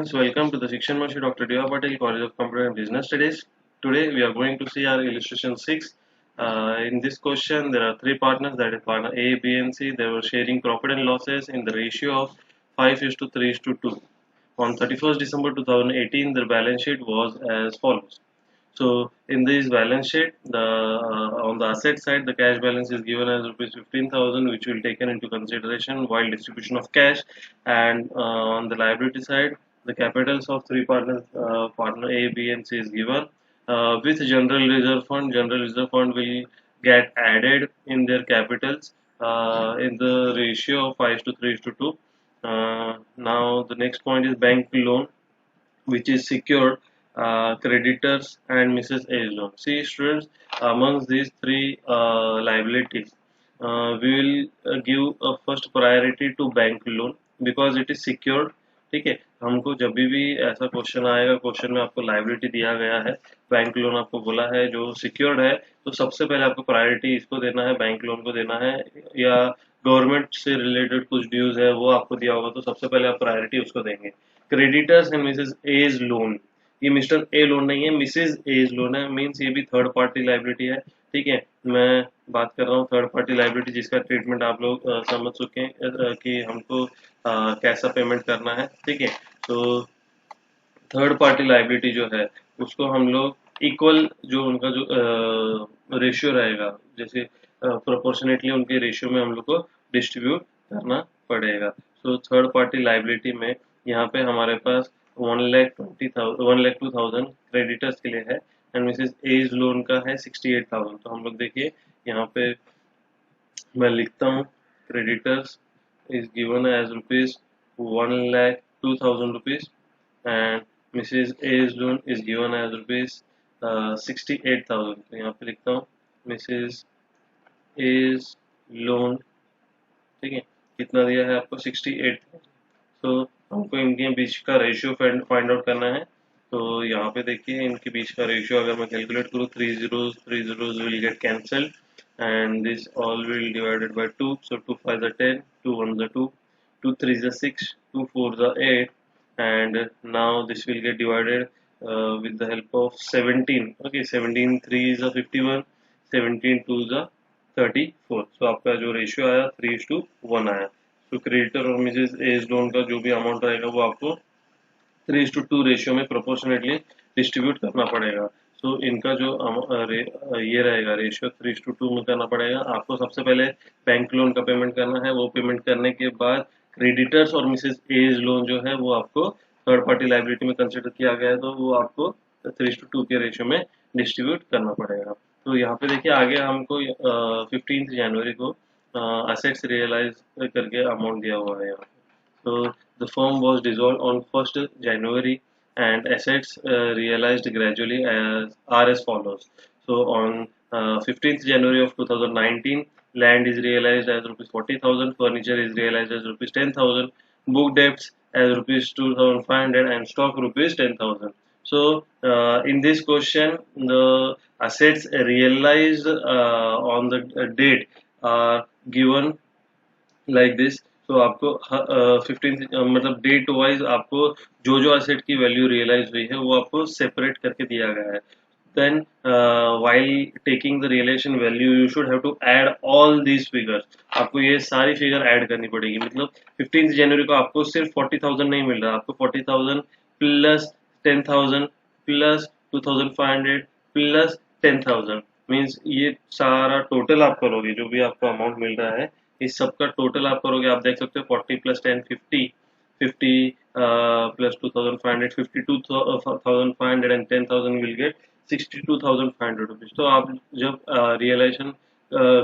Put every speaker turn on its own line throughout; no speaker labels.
students, welcome to the Shikshan Mashi Dr. D.R. Patel College of Computer and Business Studies. Today we are going to see our illustration 6. In this question there are three partners, that is partner A, B and C. They were sharing profit and losses in the ratio of 5:3:2. On 31st December 2018 their balance sheet was as follows. So in this balance sheet, on the asset side, the cash balance is given as rupees 15,000, which will taken into consideration while distribution of cash. And on the liability side, the capitals of three partners, partner A, B, and C, is given. With general reserve fund, general reserve fund will get added in their capitals in the ratio of 5:3:2. Now the next point is bank loan, which is secured, creditors and Mrs. A's loan. See students, amongst these three liabilities, we will give a first priority to bank loan because it is secured. ठीक है, हमको जब भी ऐसा question आएगा, question में आपको liability दिया गया है, बैंक लोन आपको बोला है जो सिक्योर्ड है, तो सबसे पहले आपको प्रायोरिटी इसको देना है, बैंक लोन को देना है, या गवर्नमेंट से रिलेटेड कुछ ड्यूज है वो आपको दिया होगा तो सबसे पहले आप प्रायोरिटी उसको देंगे. Creditors and Mrs A's loan, ये मिस्टर ए लोन नहीं है, मिसेस एज लोन है, मींस ये भी थर्ड पार्टी लाइबिलिटी है. ठीक है, मैं बात कर रहा हूँ थर्ड पार्टी लाइबिलिटी जिसका ट्रीटमेंट आप लोग समझ चुके हैं कि हमको कैसा पेमेंट करना है. ठीक है, तो थर्ड पार्टी लाइबिलिटी जो है उसको हम लोग इक्वल, जो उनका जो रेशियो रहेगा, जैसे प्रोपोर्शनेटली उनके रेशियो में हम लोग को डिस्ट्रीब्यूट करना पड़ेगा. सो थर्ड पार्टी लाइबिलिटी में यहाँ पे हमारे पास 1,02,000 क्रेडिटर्स के लिए है एंड मिसेस एज लोन का है 68,000. तो हम लोग देखिए यहाँ पे मैं लिखता हूँ, creditors is given as rupees 1,02,000 rupees and Mrs A's loan is given as rupees 68,000. तो यहाँ पे लिखता हूँ मिसेस एज लोन. ठीक है, कितना दिया है आपको 68,000. तो हमको इनके बीच का रेशियो फाइंड आउट करना है. तो यहाँ पे देखिए इनके बीच का रेशियो अगर मैं कैलकुलेट करूँ, 3 zeros will get cancelled and this all will divided by 2. So 2 5 are 10, 2 1 are 2, 2 3 are 6, 2 4 are 8, and now this will get divided with the help of 17. Okay, 17 3 are 51, 17 2 are 34. So आपका जो ratio आया 3:1 आया. तो creditor और Mrs A's loan का जो भी amount रहेगा वो आपको 3:2 रेशियो में प्रोपोर्शनेटली डिस्ट्रीब्यूट करना पड़ेगा. तो इनका जो ये रहेगा रेशियो 3:2 में करना पड़ेगा. आपको सबसे पहले बैंक लोन का पेमेंट करना है, वो पेमेंट करने के बाद क्रेडिटर्स और मिसेस एज लोन जो है वो आपको थर्ड पार्टी लाइबिलिटी में कंसिडर किया गया है, तो वो आपको 3:2 के रेशियो में डिस्ट्रीब्यूट करना पड़ेगा. तो यहाँ पे देखिए आगे हमको 15 जनवरी को असेट्स रियलाइज करके अमाउंट दिया हुआ है यहाँ. So the firm was dissolved on 1st January and assets realized gradually are as follows. So on 15th January of 2019, land is realized as rupees 40,000, furniture is realized as rupees 10,000, book debts as rupees 2,500 and stock rupees 10,000. So in this question, the assets realized on the date are given like this. तो आपको 15 मतलब date wise आपको जो जो asset की value realise हुई है वो आपको सेपरेट करके दिया गया है. Then while taking the realisation value you should have to add all these figures. आपको ये सारी फिगर ऐड करनी पड़ेगी. मतलब 15 जनवरी को आपको सिर्फ 40,000 नहीं मिल रहा, आपको 40,000 प्लस 10,000 प्लस 2,500 प्लस 10,000 मीन्स ये सारा टोटल आप करोगे, जो भी आपको अमाउंट मिल रहा है इस सब का टोटल आप करोगे. आप देख सकते हो 40 plus 10 50, 50 plus 2,500 52,500 and 10,000 will get 62,500 rupees. तो आप जब रियलाइजेशन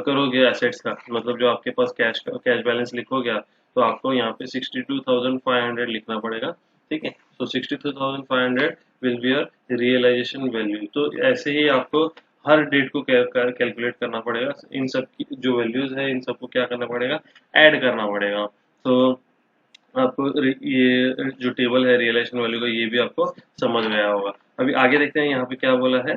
करोगे एसेट्स का, मतलब जो आपके पास कैश बैलेंस लिखोगे तो आपको यहाँ पे 62,500 लिखना पड़ेगा. ठीक है, तो 62,500 will be your realisation value. तो ऐसे ही आपको हर डेट को कैलकुलेट करना पड़ेगा. इन सब की जो वैल्यूज है इन सबको क्या करना पड़ेगा, ऐड करना पड़ेगा. तो आपको ये जो टेबल है रियलाइजेशन वैल्यू का ये भी आपको समझ गया होगा. अभी आगे देखते हैं यहाँ पे क्या बोला है.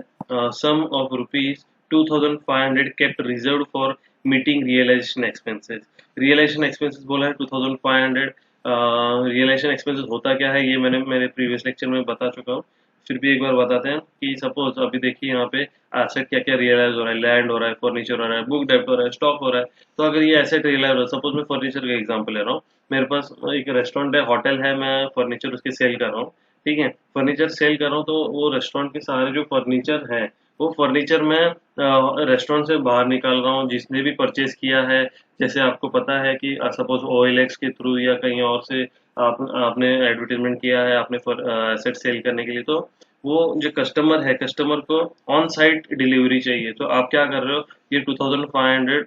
Sum of rupees 2,500 kept reserve for meeting realisation expenses. Realisation expenses बोला है 2,500 रियलाइजेशन एक्सपेंसेस होता क्या है ये मैंने मेरे प्रीवियस लेक्चर में बता चुका हूँ। फिर भी एक बार बताते हैं कि सपोज अभी देखिए यहाँ पे एसेट क्या क्या रियलाइज हो रहा है, लैंड हो रहा है, फर्नीचर हो रहा है, बुक डेप्ट हो रहा है, स्टॉक हो रहा है। तो अगर ये एसेट रियलाइज हो रहा है, सपोज मैं फर्नीचर का एग्जाम्पल ले रहा हूँ, मेरे पास एक रेस्टोरेंट है, होटल है, मैं फर्नीचर उसके सेल कर रहा हूँ। ठीक है, फर्नीचर सेल कर रहा हूँ तो वो रेस्टोरेंट के सारे जो फर्नीचर है वो फर्नीचर मैं रेस्टोरेंट से बाहर निकाल रहा हूँ, जिसने भी परचेज किया है। जैसे आपको पता है कि सपोज OLX के थ्रू या कहीं और से आपने एडवर्टीजमेंट किया है, आपने एसेट सेल करने के लिए, तो वो जो कस्टमर है, कस्टमर को ऑन साइट डिलीवरी चाहिए। तो आप क्या कर रहे हो, ये 2500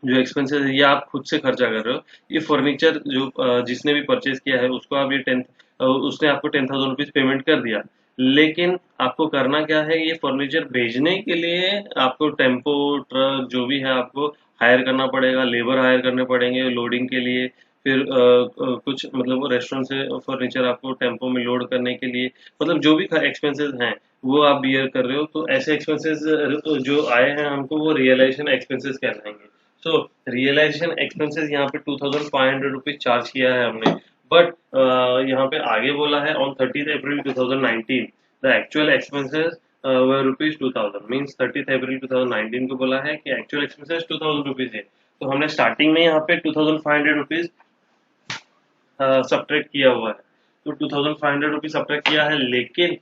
जो एक्सपेंसेस है ये आप खुद से खर्चा कर रहे हो। ये फर्नीचर जो जिसने भी परचेज किया है उसको आप ये उसने आपको 10,000 रुपीज पेमेंट कर दिया। लेकिन आपको करना क्या है, ये फर्नीचर भेजने के लिए आपको टेम्पो ट्रक जो भी है आपको हायर करना पड़ेगा, लेबर हायर करने पड़ेंगे लोडिंग के लिए। फिर कुछ मतलब रेस्टोरेंट से फर्नीचर आपको टेम्पो में लोड करने के लिए, मतलब जो भी एक्सपेंसेस हैं वो आप बियर कर रहे हो। तो ऐसे एक्सपेंसेस जो आए हैं हमको वो रियलाइजेशन एक्सपेंसेस कहलाएंगे। सो रियलाइजेशन एक्सपेंसेस यहाँ पे 2500 रुपीज चार्ज किया है हमने। बट यहाँ पे आगे बोला है on 30 April 2019 the actual expenses were rupees 2000, means 30 अप्रैल 2019 को बोला है कि एक्चुअल एक्सपेंसेस 2000 रुपीज है। तो हमने स्टार्टिंग में यहाँ पे 2500 रुपीज सब्ट्रैक्ट किया हुआ है। तो 2500 रुपीज सब्ट्रैक्ट किया है, लेकिन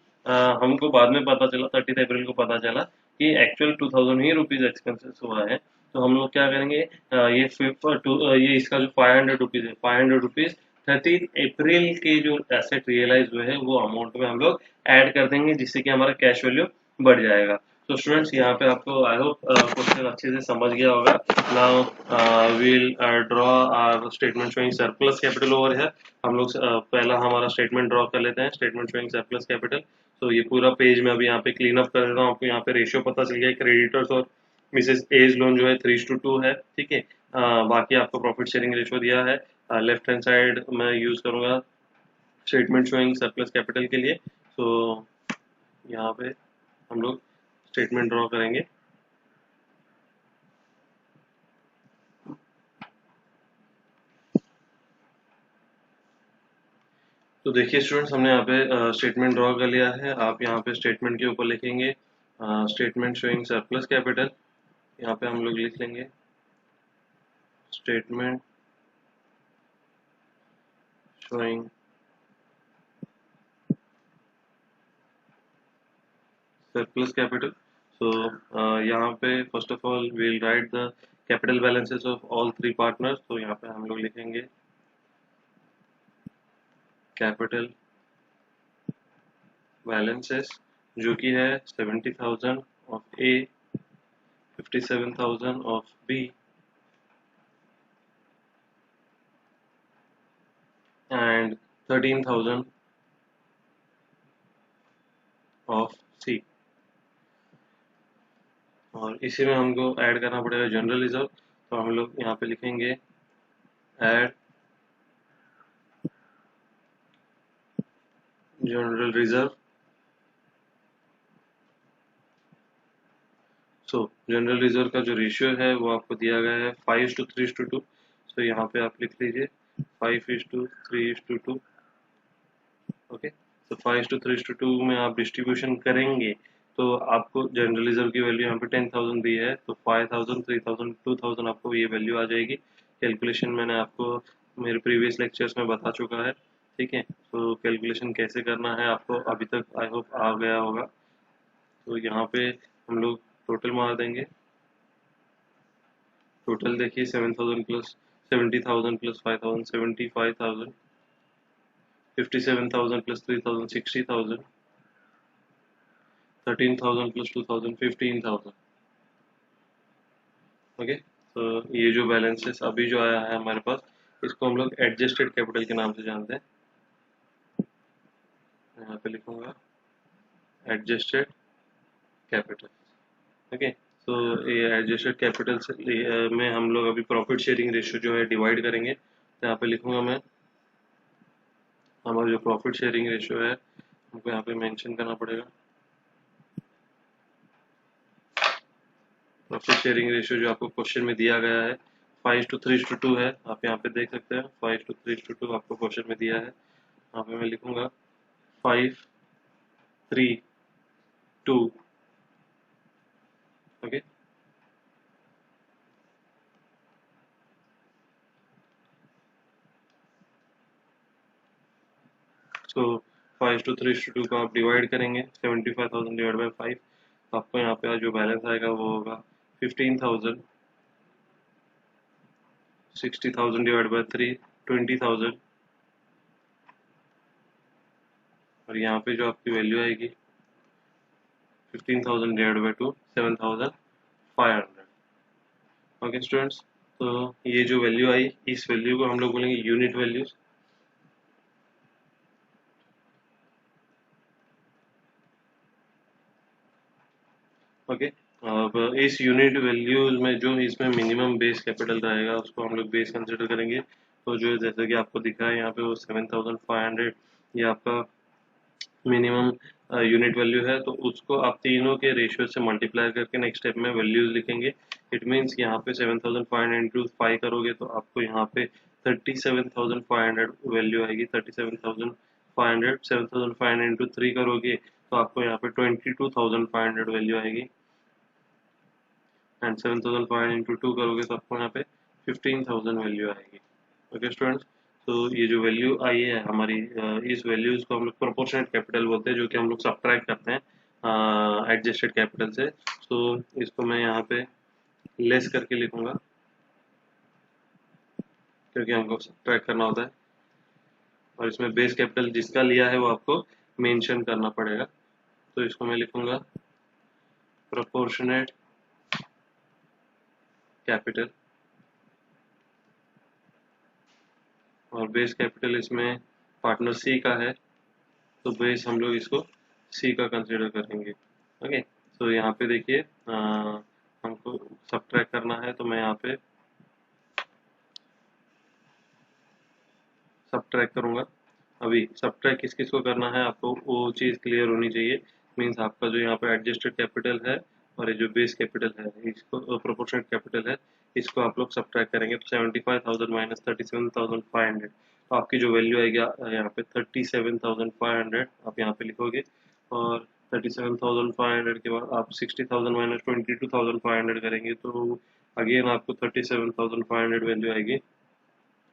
हमको बाद में पता चला, 30 अप्रैल को पता चला कि एक्चुअल 2000 ही रुपीज एक्सपेंसेस हुआ है। तो हम लोग क्या करेंगे, ये इसका जो 500 रुपीज है, 500 रुपीज 30 अप्रैल के जो एसेट रियलाइज हुए हैं वो अमाउंट में हम लोग ऐड कर देंगे, जिससे कि हमारा कैश वैल्यू बढ़ जाएगा। तो स्टूडेंट्स यहाँ पे आपको आई होप क्वेश्चन अच्छे से समझ गया होगा। Now we'll draw our statement showing surplus capital over here। हम लोग पहला हमारा स्टेटमेंट ड्रॉ कर लेते हैं, स्टेटमेंट शोइंग सरप्लस कैपिटल। तो ये पूरा पेज में अभी यहाँ पे क्लीन अप कर देता हूँ। आपको यहाँ पे रेशियो पता चल गया, क्रेडिटर्स और मिसेस एज लोन जो है 3:2 है। ठीक है, बाकी आपको प्रॉफिट शेयरिंग रेशियो दिया है। लेफ्ट हैंड साइड मैं यूज करूंगा स्टेटमेंट शोइंग सरप्लस कैपिटल के लिए। तो यहाँ पे हम लोग स्टेटमेंट ड्रॉ करेंगे। तो देखिए स्टूडेंट्स, हमने यहाँ पे स्टेटमेंट ड्रॉ कर लिया है। आप यहाँ पे स्टेटमेंट के ऊपर लिखेंगे स्टेटमेंट शोइंग सरप्लस कैपिटल। यहाँ पे हम लोग लिख लेंगे statement showing surplus capital। So यहाँ पे first of all we'll write the capital balances of all three partners। तो यहाँ पे हम लोग लिखेंगे capital balances जो कि है 70,000 of A, 57,000 of B and 13,000 of C। और इसी में हमको ऐड करना पड़ेगा जनरल रिजर्व। तो हम लोग यहाँ पे लिखेंगे ऐड जनरल रिजर्व। सो जनरल रिजर्व का जो रेशियो है वो आपको दिया गया है 5:3:2। सो यहाँ पे आप लिख लीजिए 5:3:2। ओके, तो 5:3:2 में आप डिस्ट्रीब्यूशन करेंगे तो आपको जनरल रिजर्व की वैल्यू यहाँ पे 10,000 दी है, तो 5,000, 3,000, 2,000 आपको ये वैल्यू आ जाएगी। कैलकुलेशन मैंने आपको मेरे प्रीवियस लेक्चर्स में बता चुका है। ठीक है, तो कैलकुलेशन कैसे करना है आपको अभी तक आई होप आ गया होगा। तो यहाँ पे हम लोग टोटल मार देंगे। टोटल देखिए 7,000 plus 70,000 plus 5,000 75,000, 57,000 plus 3,000 60,000, 13,000 plus 2,000 15,000। Okay, तो ये जो बैलेंसेस अभी जो आया है हमारे पास, इसको हम लोग एडजस्टेड कैपिटल के नाम से जानते हैं। यहाँ पे लिखूंगा एडजस्टेड कैपिटल। ओके, तो ये एडजस्टेड कैपिटल में हम लोग अभी प्रॉफिट शेयरिंग रेशियो जो है डिवाइड करेंगे। तो यहाँ पे लिखूंगा मैं हमारा जो प्रॉफिट शेयरिंग रेशियो है हमको यहाँ पे मेंशन करना पड़ेगा। प्रॉफिट शेयरिंग रेशियो जो आपको क्वेश्चन में दिया गया है 5:3:2 है, आप यहाँ पे देख सकते हैं 5:3:2 आपको क्वेश्चन में दिया है। यहाँ पे मैं लिखूंगा 5:3:2। ओके, सो 5:3:2 को आप डिवाइड करेंगे 75,000 डिवाइड बाई 5, आपको यहाँ पे जो बैलेंस आएगा वो होगा 15,000। 60,000 डिवाइड बाई 3 20,000, और यहाँ पे जो आपकी वैल्यू आएगी 15,000 डिवाइड बाई 2 7,500। ओके स्टूडेंट्स, तो ये जो वैल्यू आई, इस वैल्यू को हम लोग बोलेंगे यूनिट वैल्यूज। ओके, अब इस यूनिट वैल्यूज में जो इसमें मिनिमम बेस कैपिटल रहेगा उसको हम लोग बेस कंसिडर करेंगे। तो जो जैसे कि आपको दिखा है यहाँ पे वो 7,500 ये आपका मिनिमम यूनिट वैल्यू है। तो उसको आप तीनों के रेशियो से मल्टीप्लाई करके नेक्स्ट स्टेप में वैल्यूज लिखेंगे। इट मीन्स यहाँ पे 7,500 इंटू 5 करोगे तो आपको यहाँ पे 37,500 वैल्यू आएगी। 37,500 7,500 इंटू 3 करोगे तो आपको यहाँ पे 22,500 वैल्यू आएगी। एंड 7,500 इंटू 2 करोगे तो आपको यहाँ पे 15,000 वैल्यू आएगी। ओके स्टूडेंट्स, तो ये जो वैल्यू आई है हमारी, इस वैल्यूज को हम लोग प्रोपोर्शनेट कैपिटल बोलते हैं, जो कि हम लोग सब्ट्रैक्ट करते हैं एडजस्टेड कैपिटल से। तो इसको मैं यहाँ पे लेस करके लिखूंगा क्योंकि हमको सब्ट्रैक्ट करना होता है, और इसमें बेस कैपिटल जिसका लिया है वो आपको मेंशन करना पड़ेगा। तो इसको मैं लिखूंगा प्रोपोर्शनेट कैपिटल, और बेस कैपिटल इसमें पार्टनर सी का है तो बेस हम लोग इसको सी का कंसिडर करेंगे। ओके, तो यहाँ पे देखिए हमको सब्ट्रैक्ट करना है, तो मैं यहाँ पे सब्ट्रैक्ट करूंगा। अभी सब्ट्रैक्ट किस किस को करना है आपको वो चीज़ क्लियर होनी चाहिए। मीन्स आपका जो यहाँ पे एडजस्टेड कैपिटल है और ये जो बेस कैपिटल है इसको प्रोपोर्शनेट कैपिटल है, इसको आप लोग सब्ट्रैक्ट करेंगे तो 75,000 माइनस 37,500, तो आपकी जो वैल्यू आएगी यहाँ पे 37,500 आप यहाँ पे लिखोगे। और 37,500 के बाद आप 60,000 माइनस 22,500 करेंगे तो अगेन आपको 37,500 वैल्यू आएगी।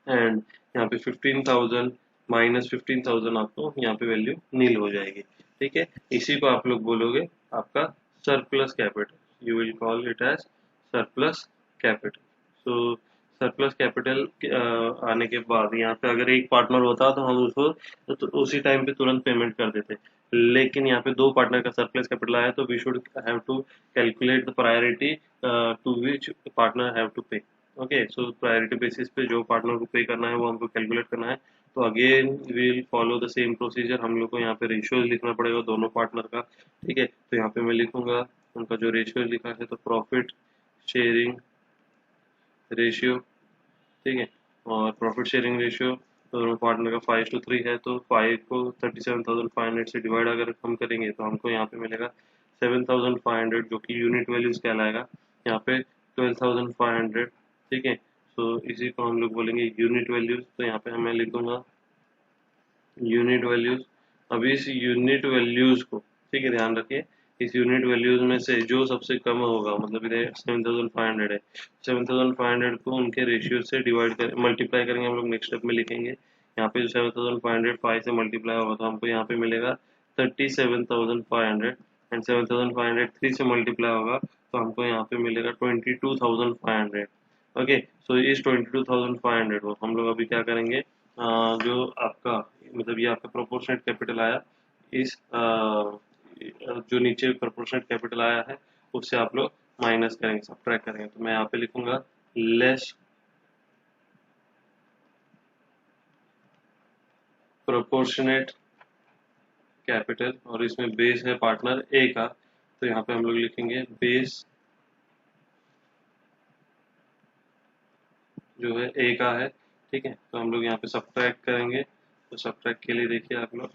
एंड यहाँ पे 15,000 माइनस 15,000 आपको यहाँ पे वैल्यू नील हो जाएगी। ठीक है, इसी को आप लोग बोलोगे आपका surplus capital. You will call it as surplus capital. So surplus capital आने के बाद यहाँ पे अगर एक पार्टनर होता तो हम उसको तो उसी टाइम पे तुरंत पेमेंट कर देते, लेकिन यहाँ पे दो पार्टनर का सरप्लस कैपिटल आया तो we should have to calculate the priority to which partner have to pay. Okay, so priority basis पे जो पार्टनर को पे करना है वो हमको कैलकुलेट करना है। तो again will follow the same procedure, हम लोग को यहाँ पे रेशियो लिखना पड़ेगा दोनों पार्टनर का। ठीक है, तो यहाँ पे मैं लिखूंगा उनका जो रेशियो लिखा है तो प्रॉफिट शेयरिंग रेशियो। ठीक है, और प्रॉफिट शेयरिंग रेशियो दोनों पार्टनर का 5:3 है, तो 5 को 37,500 से डिवाइड अगर हम करेंगे तो हमको यहाँ पे मिलेगा 7,500 जो कि यूनिट वैल्यूज कहलाएगा। यहाँ पे 12,500। ठीक है, तो इसी को हम लोग बोलेंगे यूनिट वैल्यूज। तो यहाँ पे मैं लिख दूंगा यूनिट वैल्यूज। अभी इस यूनिट वैल्यूज को, ठीक है ध्यान रखिए, इस यूनिट वैल्यूज में से जो सबसे कम होगा, मतलब इधर 7,500 है, 7,500 को उनके रेशियो से डिवाइड कर मल्टीप्लाई करेंगे हम लोग नेक्स्ट स्टेप में लिखेंगे। यहाँ पे जो 7,500 5 से मल्टीप्लाई होगा तो हमको यहाँ पे मिलेगा 37,500, एंड 7,500 3 से मल्टीप्लाई होगा तो हमको यहाँ पे मिलेगा 22,500। ओके, सो इस 22,500 को हम लोग अभी क्या करेंगे, जो आपका मतलब ये आपका प्रोपोर्शनेट कैपिटल आया, इस जो नीचे प्रोपोर्शनेट कैपिटल आया है उससे आप लोग माइनस करेंगे, सब्ट्रैक्ट करेंगे। तो मैं यहाँ पे लिखूंगा लेस प्रोपोर्शनेट कैपिटल, और इसमें बेस है पार्टनर ए का, तो यहाँ पे हम लोग लिखेंगे बेस जो है ए का है। ठीक है, तो हम लोग यहाँ पे सब्ट्रैक्ट करेंगे। तो सब्ट्रैक्ट के लिए देखिए आप लोग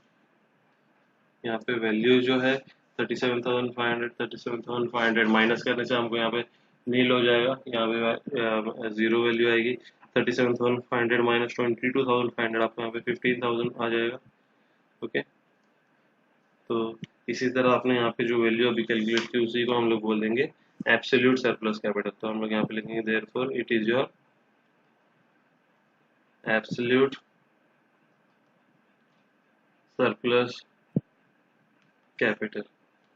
यहाँ पे वैल्यू जो है 37,500 माइनस करने से हमको यहाँ पे नील हो जाएगा, यहाँ पे जीरो वैल्यू आएगी। 37,500 माइनस 22,500, आपको यहाँ पे 15,000 आ जाएगा। ओके, तो इसी तरह आपने यहाँ पे जो वैल्यू अभी कैलकुलेट की उसी को हम लोग बोल देंगे एब्सोल्यूट सरप्लस कैपिटल। तो हम लोग यहाँ पे लिखेंगे therefore it is your absolute surplus capital.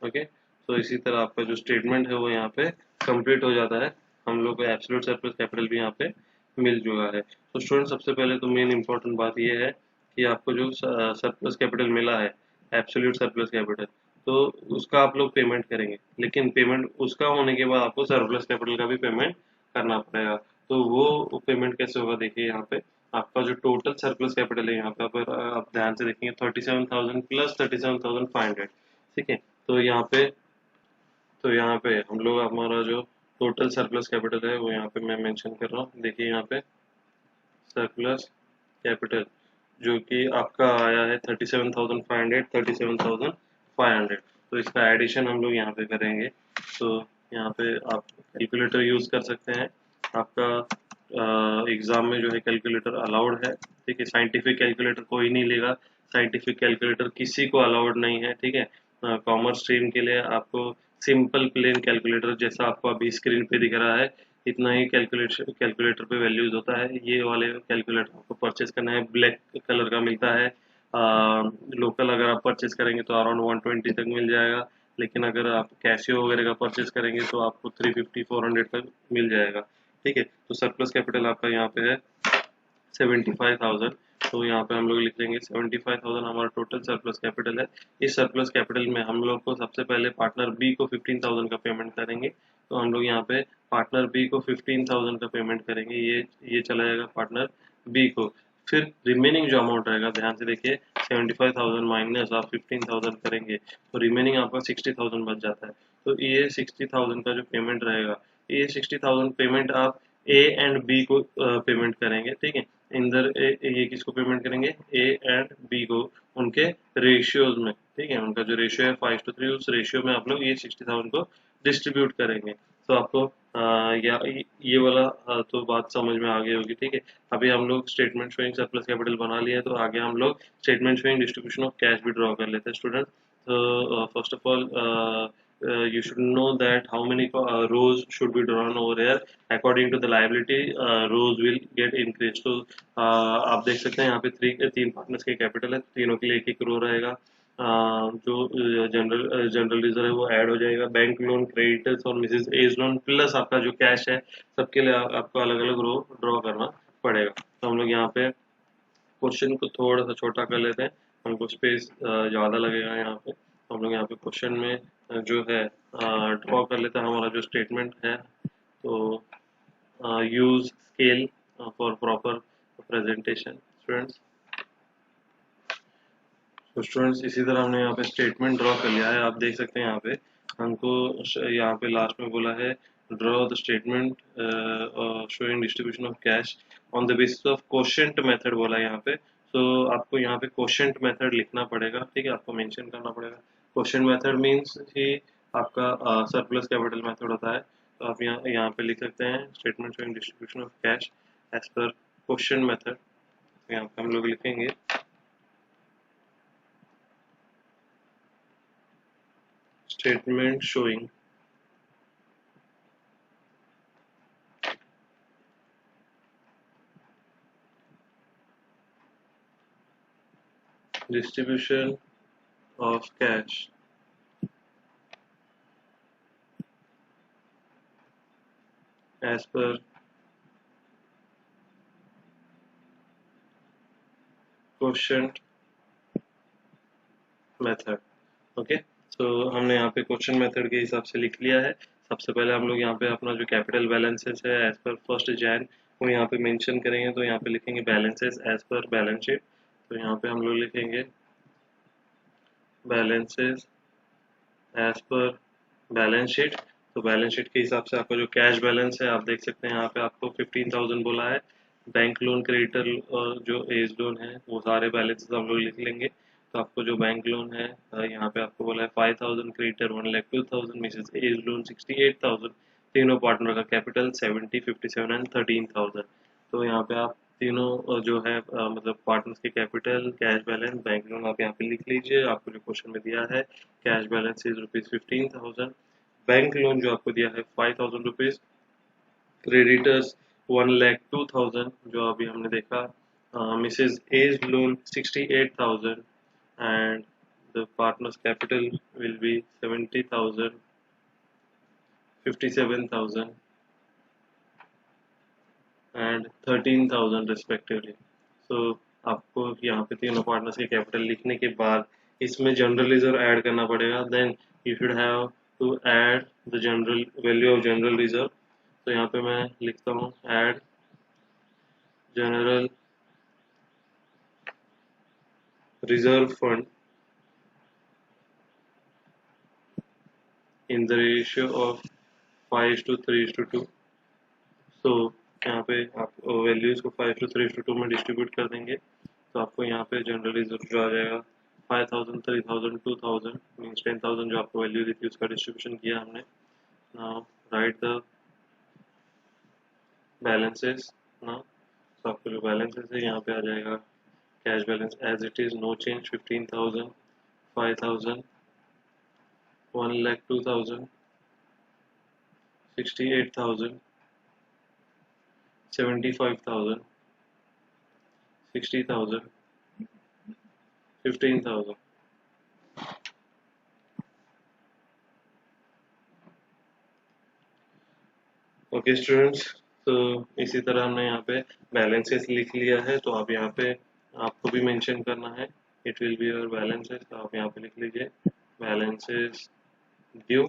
Okay, तो इसी तरह आपका जो स्टेटमेंट है वो यहाँ पे कंप्लीट हो जाता है। हम लोग को एब्सोल्यूट सरप्लस कैपिटल भी यहाँ पे मिल चुका है। तो स्टूडेंट सबसे पहले तो मेन इंपॉर्टेंट बात ये है कि आपको जो सरप्लस कैपिटल मिला है, एब्सोल्यूट सरप्लस कैपिटल, तो उसका आप लोग पेमेंट करेंगे, लेकिन पेमेंट उसका होने के बाद आपको सरप्लस कैपिटल का भी पेमेंट करना पड़ेगा। तो वो पेमेंट कैसे होगा, देखिए यहाँ पे आपका जो टोटल सरप्लस कैपिटल है यहाँ पे आप ध्यान से देखेंगे 37,000 प्लस 37,500। ठीक है, तो यहाँ पे हम लोग हमारा जो टोटल सरप्लस कैपिटल है वो यहाँ पे मैं मेंशन कर रहा हूँ। देखिए यहाँ पे सरप्लस कैपिटल जो कि आपका आया है 37,500, 37,500, तो इसका एडिशन हम लोग यहाँ पे करेंगे। तो यहाँ पे आप कैलकुलेटर यूज कर सकते हैं। आपका एग्जाम में जो है कैलकुलेटर अलाउड है। ठीक है, साइंटिफिक कैलकुलेटर कोई नहीं लेगा, साइंटिफिक कैलकुलेटर किसी को अलाउड नहीं है। ठीक है, कॉमर्स स्ट्रीम के लिए आपको सिंपल प्लेन कैलकुलेटर जैसा आपको अभी स्क्रीन पे दिख रहा है इतना ही कैलकुलेटर पे वैल्यूज होता है। ये वाले कैलकुलेटर आपको परचेज करना है, ब्लैक कलर का मिलता है। लोकल अगर आप परचेज करेंगे तो अराउंड 120 तक मिल जाएगा, लेकिन अगर आप कैसियो वगैरह का परचेज करेंगे तो आपको 350 400 तक मिल जाएगा। ठीक है, तो सरप्लस कैपिटल आपका यहाँ पे है 75,000। तो यहाँ पे हम लोग लिख लेंगे 75,000 हमारा टोटल सरप्लस कैपिटल है। इस सरप्लस कैपिटल में हम लोग को सबसे पहले पार्टनर बी को 15,000 का पेमेंट करेंगे। तो हम लोग यहाँ पे पार्टनर बी को 15,000 का पेमेंट करेंगे, ये चला जाएगा पार्टनर बी को। फिर रिमेनिंग जो अमाउंट रहेगा, ध्यान से देखिए 75,000 माइनस आप 15,000 करेंगे तो रिमेनिंग आपका 60,000 बच जाता है। तो ये 60,000 का जो पेमेंट रहेगा, ये 60,000 पेमेंट आप ए एंड बी को पेमेंट करेंगे। ठीक है, इंदर ये किसको पेमेंट करेंगे, ए एंड बी को, उनके रेशियोज में। ठीक है, उनका जो रेशियो है 5:3, उस रेशियो में आप लोग ये 60,000 को डिस्ट्रीब्यूट करेंगे। तो आपको ये वाला तो बात समझ में आ गई होगी। ठीक है, अभी हम लोग स्टेटमेंट शोइंग सरप्लस कैपिटल बना लिया है, तो आगे हम लोग statement showing distribution of cash भी ड्रॉ कर लेते हैं स्टूडेंट। तो first of all you should know that how many rows should be drawn over here according to the liability, rows will get increased। तो आप देख सकते हैं यहाँ पे तीन पार्टनर्स के कैपिटल है, तीनों के लिए एक एक रो रहेगा। जो जनरल रिजर्व है वो ऐड हो जाएगा, बैंक लोन, क्रेडिटर्स और मिसेज एज लोन प्लस आपका जो कैश है, सबके लिए आपको अलग अलग रो ड्रॉ करना पड़ेगा। तो हम लोग यहाँ पे क्वेश्चन को थोड़ा सा छोटा कर लेते हैं, हमको स्पेस ज़्यादा लगेगा यहाँ पे। तो हम लोग यहाँ पे क्वेश्चन में जो है ड्रॉ कर लेते हैं हमारा जो स्टेटमेंट है। तो use scale for proper presentation students. तो स्टूडेंट्स इसी तरह हमने यहाँ पे स्टेटमेंट ड्रॉ कर लिया है। आप देख सकते हैं यहाँ पे हमको यहाँ पे लास्ट में बोला है draw the statement showing distribution of cash on the basis of quotient method बोला है यहाँ पे। तो आपको यहाँ पे कोशेंट मेथड लिखना पड़ेगा। ठीक है, आपको मेंशन करना पड़ेगा। कोशेंट मेथड मीन्स ही आपका सरप्लस कैपिटल मेथड होता है। तो आप यहाँ पे लिख सकते हैं statement showing distribution of cash as per quotient method. यहाँ पे हम लोग लिखेंगे statement showing distribution of cash as per quotient method। Okay, तो हमने यहाँ पे क्वेश्चन मेथड के हिसाब से लिख लिया है। सबसे पहले हम लोग यहाँ पे अपना जो कैपिटल बैलेंसेस है एज पर 1 जैन वो यहाँ पे मेंशन करेंगे। तो यहाँ पे लिखेंगे balances as per balance sheet. तो यहाँ पे हम लोग लिखेंगे balances as per balance sheet. तो बैलेंस शीट के हिसाब से आपका जो कैश बैलेंस है आप देख सकते हैं यहाँ पे आपको 15,000 बोला है। बैंक लोन, क्रेडिटर और जो एज लोन है वो सारे बैलेंसेस हम लोग लिख लेंगे। तो आपको जो बैंक लोन है यहाँ पे आपको बोला है 5,000, क्रेडिटर 1,02,000, मिसेज एज लोन 68,000, तीनों पार्टनर का कैपिटल 70, 57 एंड 13,000। तो यहाँ पे आप तीनों जो है मतलब पार्टनर्स के capital, cash balance, bank loan आप यहाँ पे लिख लीजिए। आपको जो क्वेश्चन में दिया है cash balance is ₹15,000, bank loan जो आपको दिया है ₹5,000, क्रेडिटर्स 1,02,000 जो अभी हमने देखा, Mrs as loan 68,000 and the partners capital will be 70,000, 57,000 and 13,000 respectively. So आपको यहाँ पे तीनों पार्टनर्स के कैपिटल लिखने के बाद इसमें जनरल रिजर्व ऐड करना पड़ेगा। Then you should have to add the general value of general reserve. तो यहाँ पे मैं लिखता हूँ add general reserve fund in the ratio of 5:3:2। So यहाँ पे आप वैल्यूज को 5:3:2 में डिस्ट्रीब्यूट कर देंगे। तो आपको यहाँ पे जनरल रिजर्व जो आ जाएगा 5,000, 3,000, 2,000 मीन्स 10,000 जो आपको वैल्यू दी थी उसका डिस्ट्रीब्यूशन किया हमने। Now write the balances. Now तो आपको जो बैलेंसेस है यहाँ पे आ जाएगा cash balance as it is, no change, 15,000, 5,000, 1,02,000, 68,000, 75,000, 60,000, 15,000। Okay students, तो इसी तरह हमने यहाँ पे बैलेंसेस लिख लिया है। तो आप यहाँ पे आपको भी मेंशन करना है, it will be your balances. तो आप यहाँ पे लिख लीजिए बैलेंसेस ड्यू।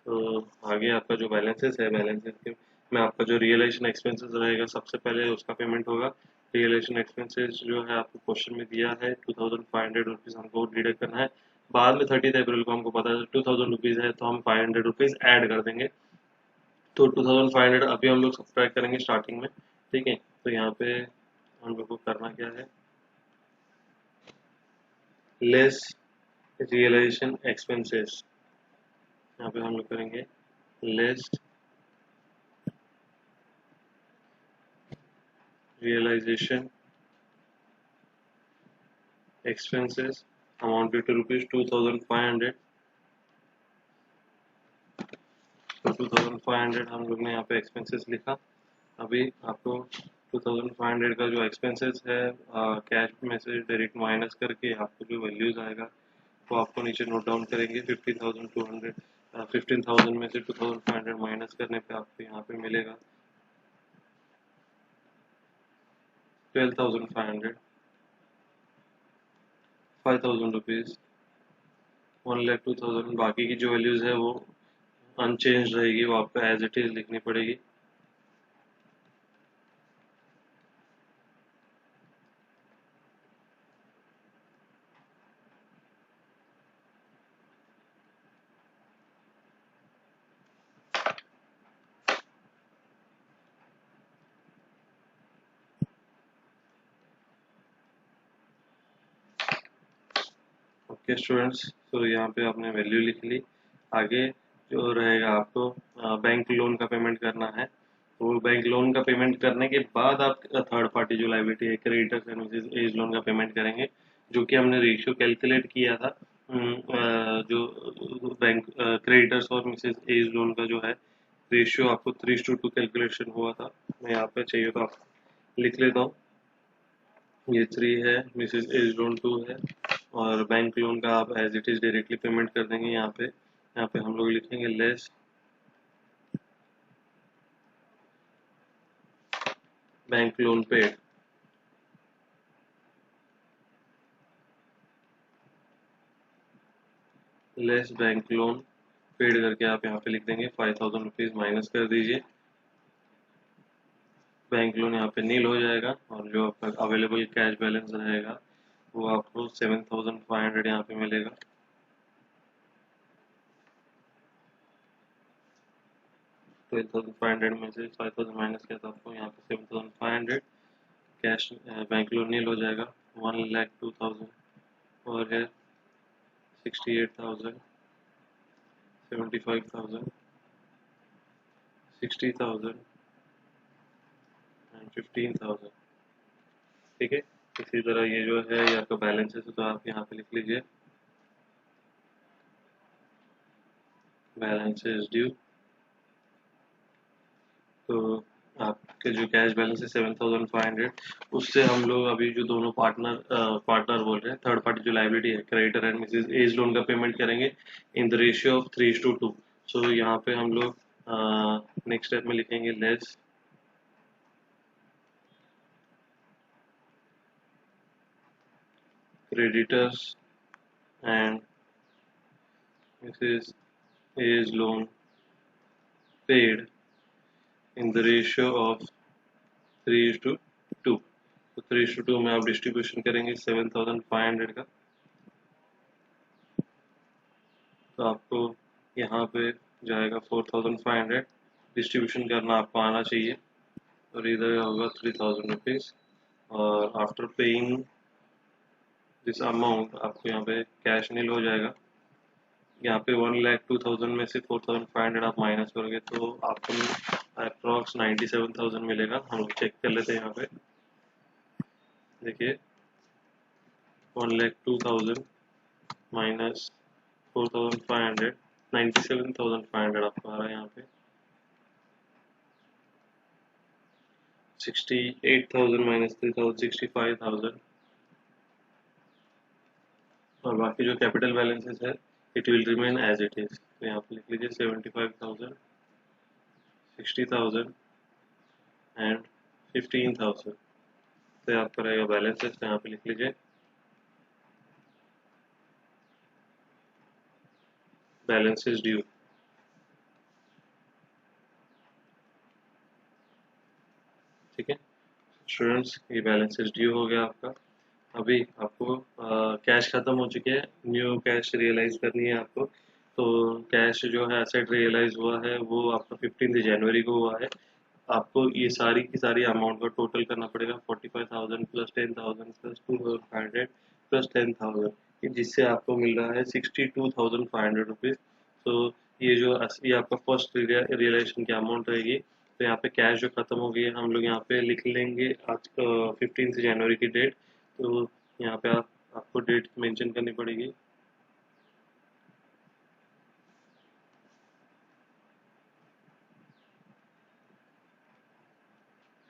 तो आगे आपका जो बैलेंसेस है, बैलेंसेस ड्यू में आपका जो रियलाइजेशन एक्सपेंसेस रहेगा सबसे पहले उसका पेमेंट होगा। रियलाइजेशन एक्सपेंसेस जो है आपको क्वेश्चन में दिया है 2,500 रुपीज़ हमको डिडक्ट करना है। बाद में 30 अप्रैल को हमको पता है 2,000 रुपीज़ है, तो हम 500 रुपीज़ ऐड कर देंगे। तो 2,500 अभी हम लोग सब्ट्रैक्ट करेंगे स्टार्टिंग में, ठीक है। तो यहाँ पे हम लोग को करना क्या है, लेस रियलाइजेशन एक्सपेंसेस। यहाँ पे हम लोग करेंगे less realisation expenses amounted to ₹2,500। तो 2,500 हम लोग ने यहाँ पे एक्सपेंसेस लिखा। अभी आपको 2,500 का जो एक्सपेंसेस है कैश में से डायरेक्ट माइनस करके आपको जो वैल्यूज आएगा वो आपको नीचे नोट डाउन करेंगे। 15,000 में से 2,500 माइनस करने पे आपको यहाँ पे मिलेगा 12,500, 5,000 रुपीज़, 1,02,000। बाकी की जो वैल्यूज है वो अनचेंज रहेगी, वो आपको एज इट इज लिखनी पड़ेगी। ओके स्टूडेंट्स, तो यहाँ पे आपने वैल्यू लिख ली। आगे जो रहेगा आपको बैंक लोन का पेमेंट करना है। तो बैंक लोन का पेमेंट करने के बाद आप थर्ड पार्टी जो लायबिलिटी है क्रेडिटर्स एंड एज लोन का पेमेंट करेंगे, जो कि हमने रेशियो कैलकुलेट किया था। जो बैंक क्रेडिटर्स और मिसेज एज लोन का जो है रेशियो आपको 3:2 कैलकुलेशन हुआ था। मैं यहाँ पे चाहिए तो आप लिख लेता हूँ। ये 3 है, मिसेज एज लोन 2 है, और बैंक लोन का आप as it is directly payment कर देंगे। यहाँ पे हम लोग लिखेंगे less bank loan paid. Less bank loan paid करके आप यहाँ पे लिख देंगे 5,000 रुपीज़ माइनस कर दीजिए। बैंक लोन यहाँ पे नील हो जाएगा और जो आपका अवेलेबल कैश बैलेंस रहेगा वो आपको 7,500 यहाँ पे मिलेगा। 12,500 में से 5,000 माइनस किया तो आपको यहाँ पे 7,500 कैश बैंक लोन नील हो जाएगा। 1,02,000 और है 68,000, 75,000, 60,000 एंड 15,000। ठीक है, इसी तरह ये जो है ये आपका बैलेंस है, तो आप यहाँ पे लिख लीजिए बैलेंस इज ड्यू। तो आपके जो कैश बैलेंस है 7,500, उससे हम लोग अभी जो दोनों पार्टनर बोल रहे हैं, थर्ड पार्टी जो लाइबिलिटी है, creditor and Mrs as loan का पेमेंट करेंगे in the ratio of 3:2। So यहाँ पे हम लोग नेक्स्ट स्टेप में लिखेंगे less creditors and Mrs. A's loan paid in the ratio of 3:2। तो 3:2 में आप डिस्ट्रीब्यूशन करेंगे 7,500 का, तो आपको यहाँ पे जाएगा 4,500। डिस्ट्रीब्यूशन करना आपको आना चाहिए, और इधर होगा 3,000 रुपीज़। और आफ्टर पेइंग दिस अमाउंट आपको यहाँ पे कैश नील हो जाएगा। यहाँ पे 1,02,000 में से 4,500 आप माइनस करोगे तो आपको अप्रॉक्स 97,000 मिलेगा। हम लोग चेक कर लेते हैं यहाँ पे, देखिए 1,02,000 माइनस 4,500, 97,500 आपको आ रहा है यहाँ पे। 68,000 माइनस 3,000, 65,000। और बाकी जो कैपिटल बैलेंसेस है it will remain as it is. तो यहाँ पे लिख लीजिए 75,000, 60,000 एंड 15,000। तो आपका रहेगा बैलेंसेस, तो यहाँ पे लिख लीजिए बैलेंसेस ड्यू। ठीक है स्टूडेंट्स, ये बैलेंसेस ड्यू हो गया आपका। अभी आपको कैश खत्म हो चुके हैं, न्यू कैश रियलाइज करनी है आपको। तो कैश जो है एसेट रियलाइज हुआ है वो आपका 15 जनवरी को हुआ है। आपको ये सारी की सारी अमाउंट का टोटल करना पड़ेगा 45,000 प्लस 10,000 प्लस 2,500 प्लस 10,000, जिससे आपको मिल रहा है 62,500 रुपीज़। तो ये आपका फर्स्ट रियलाइजेशन की अमाउंट रहेगी। तो यहाँ पे कैश जो खत्म हो गई है हम लोग यहाँ पे लिख लेंगे आज 15 जनवरी की डेट। तो यहाँ पे आपको डेट मेंशन करनी पड़ेगी।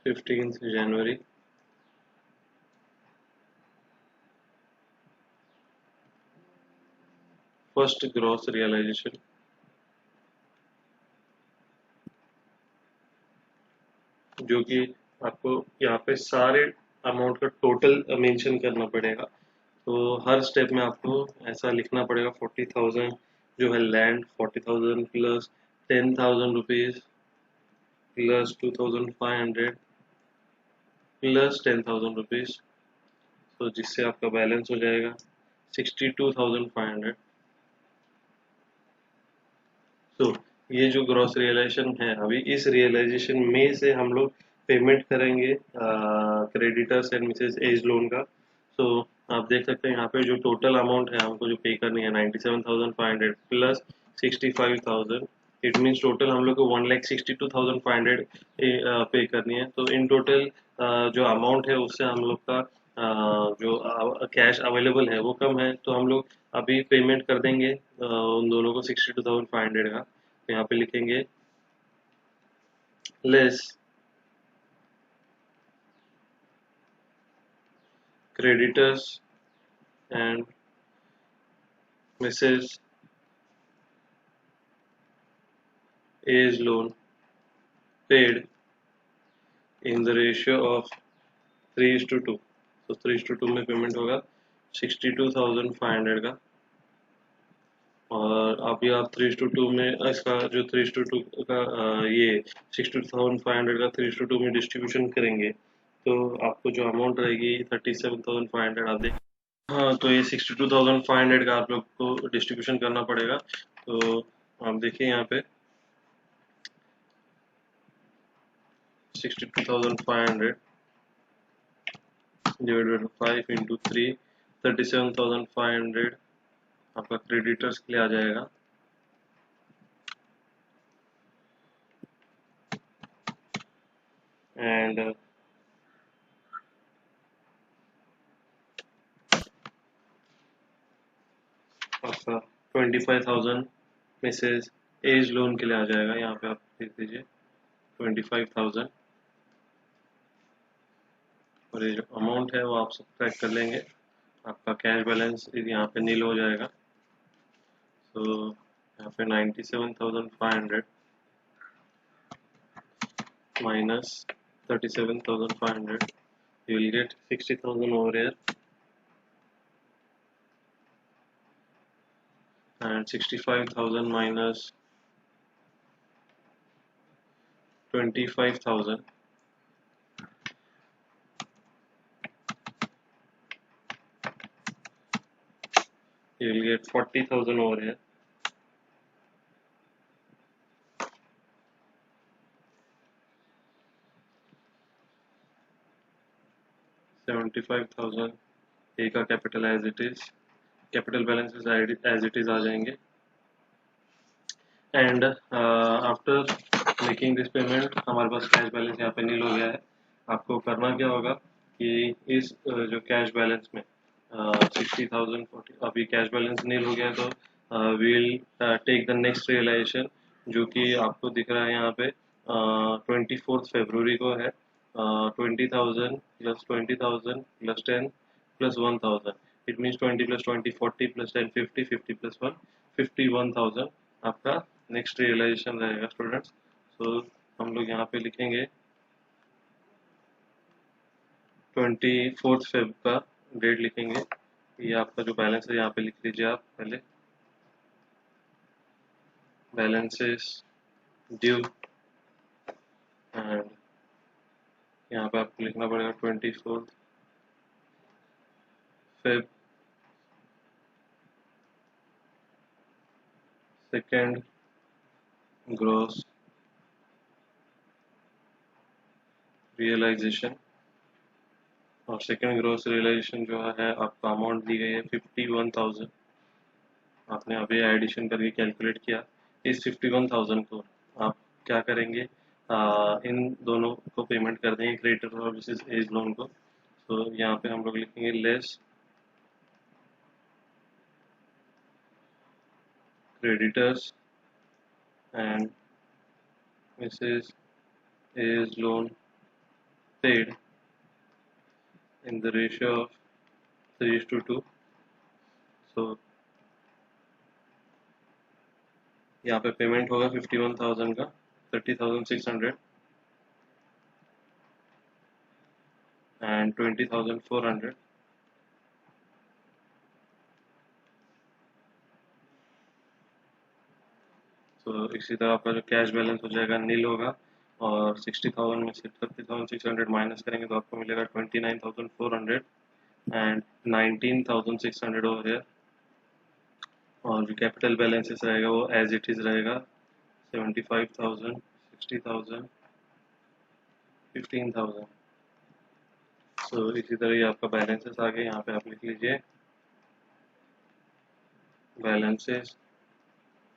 जनवरी फर्स्ट ग्रॉस रियलाइजेशन, जो कि आपको यहाँ पे सारे अमाउंट का टोटल मेंशन करना पड़ेगा। तो हर स्टेप में आपको ऐसा लिखना पड़ेगा 40,000 जो है land, 40,000 plus 10,000 rupees plus 2,500 plus 10,000 rupees, तो जिससे आपका बैलेंस हो जाएगा 62,500। तो ये जो ग्रॉस रियलाइजेशन है, अभी इस रियलाइजेशन में से हम लोग पेमेंट करेंगे creditors and Mrs as loan का। तो आप देख सकते हैं यहाँ पे जो टोटल अमाउंट है हमको जो पे करनी है 97,500 प्लस 65,000, इट मीन्स टोटल हम लोग को 1,62,500 पे करनी है। तो इन टोटल जो अमाउंट है उससे हम लोग का जो कैश अवेलेबल है वो कम है, तो हम लोग अभी पेमेंट कर देंगे उन दोनों को 62,500 का। तो यहाँ पे लिखेंगे less creditors and Mrs as loan paid in the ratio of 3:2। तो 3:2 में पेमेंट होगा 62,500 का। और अभी आप 3:2 में इसका जो 3:2 का ये 62,500 का 3:2 में डिस्ट्रीब्यूशन करेंगे तो आपको जो अमाउंट रहेगी 37,500 आप देख। हाँ, तो ये 62,500 का आप लोग को डिस्ट्रीब्यूशन करना पड़ेगा। तो आप देखिए यहाँ पे 62,500 डिवाइडेड 5 इंटू 3, 37,500 आपका क्रेडिटर्स के लिए आ जाएगा। एंड आपका 25,000 मिसेज एज लोन के लिए आ जाएगा। यहाँ पे आप देख लीजिए 25,000, और ये जो अमाउंट है वो आप सब्ट्रैक्ट कर लेंगे, आपका कैश बैलेंस यहाँ पे नील हो जाएगा। तो यहाँ पे 97,500 minus 37,500, you will get 60,000 over here, and 65,000 minus 25,000, you will get 40,000 over here. 75,000 A का capital as it is, capital balances as it is आ जाएंगे। And after making this payment हमारे पास कैश बैलेंस यहाँ पे नील हो गया है। आपको करना क्या होगा कि इस जो कैश बैलेंस में 60,000 अभी कैश बैलेंस नील हो गया है, तो we'll take the next realisation जो कि आपको दिख रहा है यहाँ पे 24 फरवरी को है। 20,000 plus 20,000 plus 10 plus 1,000, it means 20 plus 20 40 plus 10 50 50 plus 1 51,000 आपका नेक्स्ट रियलाइजेशन रहेगा स्टूडेंट्स। सो हम लोग यहाँ पे लिखेंगे 24 फेब का डेट लिखेंगे। ये आपका जो बैलेंस है यहाँ पे लिख लीजिए आप पहले, बैलेंसेस ड्यू, एंड यहाँ पे आपको लिखना पड़ेगा 24 फेब, सेकेंड ग्रॉस रियलाइजेशन, और सेकेंड ग्रॉस रियलाइजेशन जो है आपका अमाउंट दी गई है 51,000। आपने अभी एडिशन करके कैलकुलेट किया। इस 51,000 को आप क्या करेंगे, इन दोनों को पेमेंट कर देंगे, क्रेडिटर और वर्सेस एज लोन को। तो यहाँ पे हम लोग लिखेंगे less creditors and Mrs A's loan paid in the ratio of 3:2। So यहाँ पे पेमेंट होगा 51,000 का 30,600 एंड 20,400। तो इसी तरह आपका जो कैश बैलेंस हो जाएगा नील होगा, और 60,000 में से 30,600 माइनस करेंगे तो आपको मिलेगा 29,400 एंड 19,600 ओवर हियर। और जो कैपिटल बैलेंसेस रहेगा वो एज इट इज रहेगा 75,000 60,000 15,000। तो इसी तरह ये आपका बैलेंसेस आ गए। यहाँ पे आप लिख लीजिए बैलेंसेस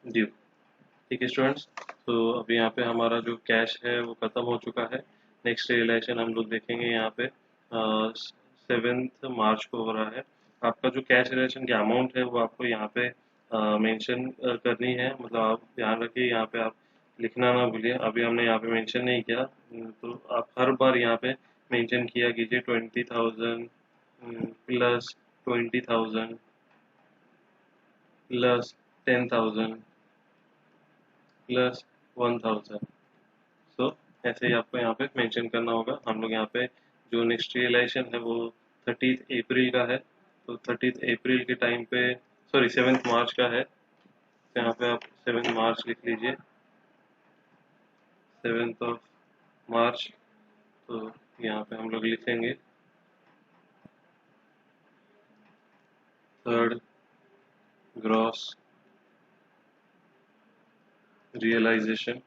ड्यू। ठीक है स्टूडेंट्स, तो अभी यहाँ पे हमारा जो कैश है वो ख़त्म हो चुका है। नेक्स्ट रियलाइजेशन हम लोग देखेंगे यहाँ पे 7 मार्च को हो रहा है। आपका जो कैश रियलाइजेशन की अमाउंट है वो आपको यहाँ पे मेंशन करनी है, मतलब आप ध्यान रखिए यहाँ पे आप लिखना ना भूलिए। अभी हमने यहाँ पे मेंशन नहीं किया, तो आप हर बार यहाँ पे मेंशन किया कीजिए 20,000 प्लस 20,000 प्लस 10,000 प्लस 1,000। सो ऐसे ही आपको यहाँ पे मेंशन करना होगा। हम लोग यहाँ पे जो नेक्स्ट रियलाइजेशन है वो 30 अप्रैल का है, तो 30 अप्रैल के टाइम पे सॉरी 7 मार्च का है, तो यहाँ पे आप 7 मार्च लिख लीजिए, 7 ऑफ मार्च। तो यहाँ पे हम लोग लिखेंगे third gross realisation.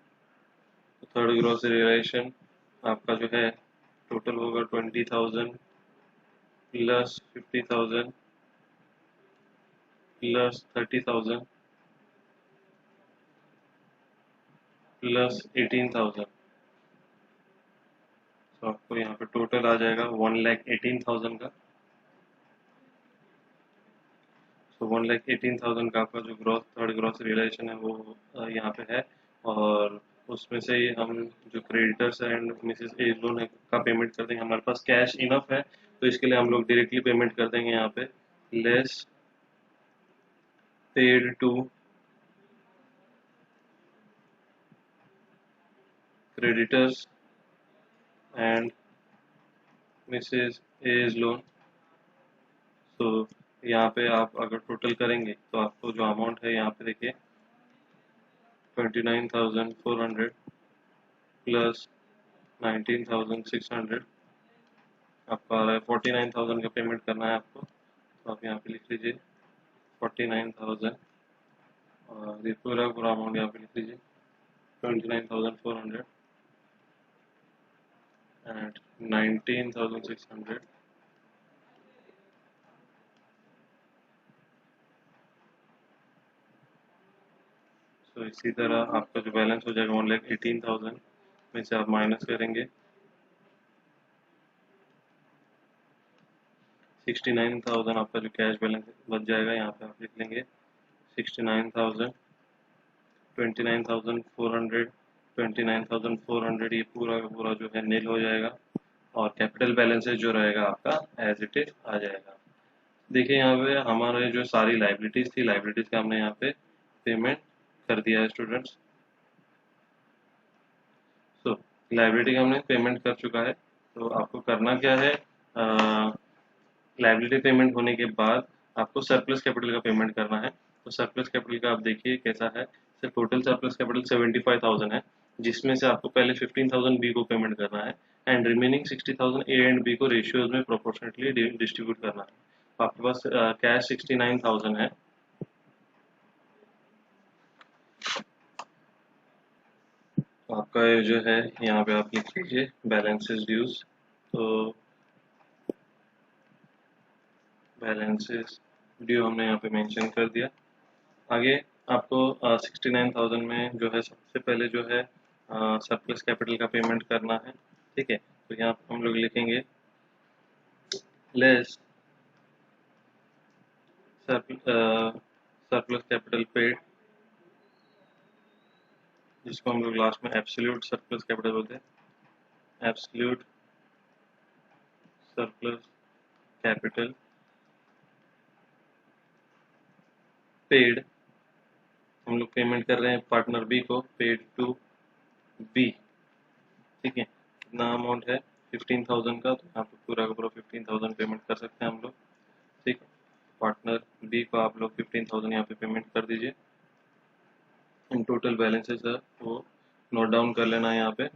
Third gross realisation आपका जो है टोटल होगा 20,000 प्लस 50,000 प्लस 30,000 प्लस 18,000। तो आपको यहाँ पे टोटल आ जाएगा 1,18,000 का। तो 1,18,000 का आपका जो ग्रॉस थर्ड ग्रॉस रियलाइजेशन है वो यहाँ पे है। और उसमें से ही हम जो creditors and Mrs A's loan है का पेमेंट कर देंगे। हमारे पास कैश इनफ है तो इसके लिए हम लोग डायरेक्टली पेमेंट कर देंगे यहाँ पे less paid to creditors and Mrs A's loan. तो यहाँ पे आप अगर टोटल करेंगे तो आपको जो अमाउंट है यहाँ पे देखिए 29,400 प्लस 19,600 आपका आ रहा है 49,000 का पेमेंट करना है आपको। तो आप यहाँ पे लिख लीजिए 49,000 और ये पूरा पूरा अमाउंट यहाँ पे लिख लीजिए 29,400 एंड 19,600। तो इसी तरह आपका जो बैलेंस हो जाएगा 1,18,000 में से आप माइनस करेंगे 69,000 आपका जो कैश बैलेंस बच जाएगा। यहाँ पे आप लिख लेंगे 69,000 29,400 29,400 ये पूरा का पूरा जो है नील हो जाएगा और कैपिटल बैलेंसेस जो रहेगा आपका एज इट इज आ जाएगा। देखिए यहाँ पे हमारे जो सारी लाइबिलिटीज थी लाइबिलिटीज का हमने यहाँ पे पेमेंट कर दिया है स्टूडेंट्स। तो लाइबिलिटी का हमने पेमेंट कर चुका है। तो आपको करना क्या है, लाइबिलिटी पेमेंट होने के बाद आपको सरप्लस कैपिटल का पेमेंट करना है। तो सरप्लस कैपिटल का आप देखिए कैसा है। सर टोटल सरप्लस कैपिटल 75,000 है जिसमें से आपको पहले 15,000 बी को पेमेंट करना है and remaining 60,000 A and B को रेशियोज में प्रोपोर्शनेटली डिस्ट्रीब्यूट करना है। तो आपके पास कैश 69,000 है। तो आपका ये जो है यहाँ पे आप लिख लीजिए बैलेंसेस ड्यूज। तो बैलेंसेस ड्यू हमने यहाँ पे मेंशन कर दिया। आगे आपको 69,000 में जो है सबसे पहले जो है सरप्लस कैपिटल का पेमेंट करना है। ठीक है, तो यहाँ पे हम लोग लिखेंगे लेस सरप्लस कैपिटल पेड, जिसको हम लोग लास्ट में एब्सोल्यूट सरप्लस कैपिटल बोलते हैं। एब्सोल्यूट सरप्लस कैपिटल पेड हम लोग पेमेंट कर रहे हैं पार्टनर बी को, पेड टू बी। ठीक है, कितना अमाउंट है 15,000 का, तो यहाँ पे पूरा का पूरा 15,000 पेमेंट कर सकते हैं हम लोग। ठीक है, पार्टनर बी को आप लोग 15,000 यहाँ पे पेमेंट कर दीजिए। इन टोटल बैलेंसेस है वो नोट डाउन कर लेना है यहाँ पे।